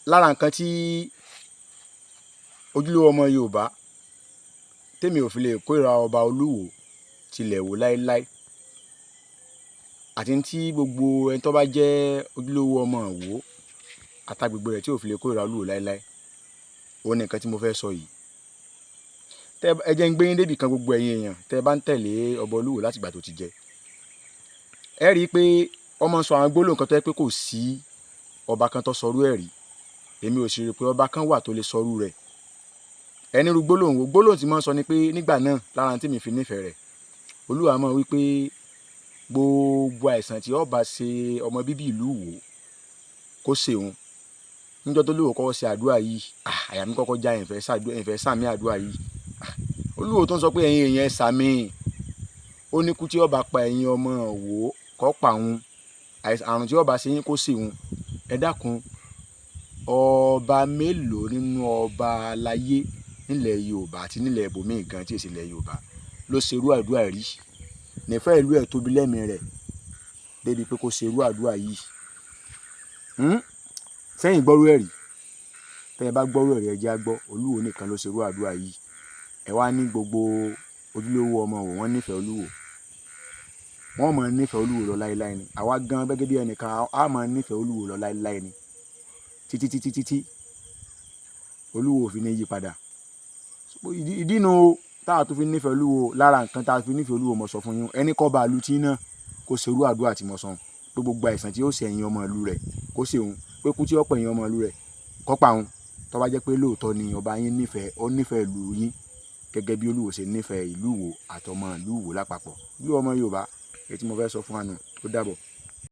lára nǹkan tí ojúlówó ọmọ Yorùbá tèmi ò fi lè kórìíra ọba Olúwo tilẹ̀ wò láéláé, àti tí gbogbo ẹni tó bá jẹ́ ojúlówó ọmọ Ìwó àtàgbègbè rẹ̀ tí ò fi lè kórìíra Olúwo láéláé, òun ni nǹkan tí mo fẹ́ sọ yìí. ẹ jẹ́ ń gbé yín débì kan, gbogbo ẹ̀yin èèyàn tẹ́ ẹ bá ń tẹ̀lé ọba Olúwo láti ìgbà tó ti jẹ, ẹ rí i pé ọmọ sọ àwọn gbólóhùn kan tó yẹ pé kò sí ọba kan tó sọrú ẹ̀ rí. Èmi ò sì rò pé ọba kan wà tó lè sọrú rẹ̀. ẹni rú gbólóhùn wo, gbólóhùn tí mo sọ ni pé nígbà náà lára tí mi fi nífẹ̀ẹ́ rẹ̀, Olúwa mọ̀ wípé gbogbo àìsàn tí ó bá ṣe ọmọ bíbí ìlú Ìwó kó ṣe òun. níjọ́ tó Olúwo kọ́kọ́ ṣe àdúrà yìí, àyà mi kọ́kọ́ já, ìfẹ́ sàmì àdúrà yìí. Olúwo tó ń sọ pé ẹ̀yin èèyàn ẹ sàmì, ó ní kú tí ó bá pa ẹ̀yin ọmọ Ìwó kó pa òun, àrùn tí ó bá ṣe yín kó ṣe òun. ẹ dákun, ọba mélòó nínú ọba aláyé nílẹ̀ Yorùbá àti nílẹ̀ ibòmíì gan tí èsì ilẹ̀ Yorùbá ló ṣerú àdúrà rí? nífẹ̀ẹ́ ìlú ẹ̀ tóbi lẹ́mìí rẹ̀ débi pé kó ṣerú àdúrà yìí. sẹ́yìn gbọ́rú ẹ̀rí? tẹ́ ẹ bá gbọ́rú ẹ̀rí ẹ jẹ́ á gbọ́. Olúwo nìkan ló ṣerú àdúrà yìí. ẹ wá ní gbogbo ojúlówó ọmọ Ìwó wọ́n nífẹ̀ẹ́ Olúwo, wọ́n máa nífẹ̀ẹ́ Olúwo lọ láéláé ni. àwa gan gẹ́gẹ́ bí ẹnìkan á máa nífẹ̀ẹ́ Olúwo lọ láéláé ni, títí Olúwo ò fi ní yí padà. ìdí nu táwa tó fi nífẹ̀ẹ́ Olúwo, lára nǹkan tá a fi nífẹ̀ẹ́ Olúwo mo sọ fún yín. ẹni kọ́ bá lu tí náà kó ṣerú àdúrà tí mo sọ, pé gbogbo àìsàn tí yóò ṣe ẹ̀yin ọmọ ìlú rẹ̀ kó ṣe òun, pé kú tí ó pẹ̀ ẹ̀yin ọmọ ìlú rẹ̀ kó pa òun. tó bá jẹ́ pé lóòótọ́ ni ọba yín nífẹ̀ẹ́, ó nífẹ̀ẹ́ ìlú yín gẹ́gẹ́ bí Olúwo ṣe nífẹ̀ẹ́ ìlú Ìwó àtọmọ ìlú Ìwó lápapọ̀. Olúwo ọmọ Yorùbá, èyí tí mo fẹ́ sọ fún wa nù. Ó dàbọ̀.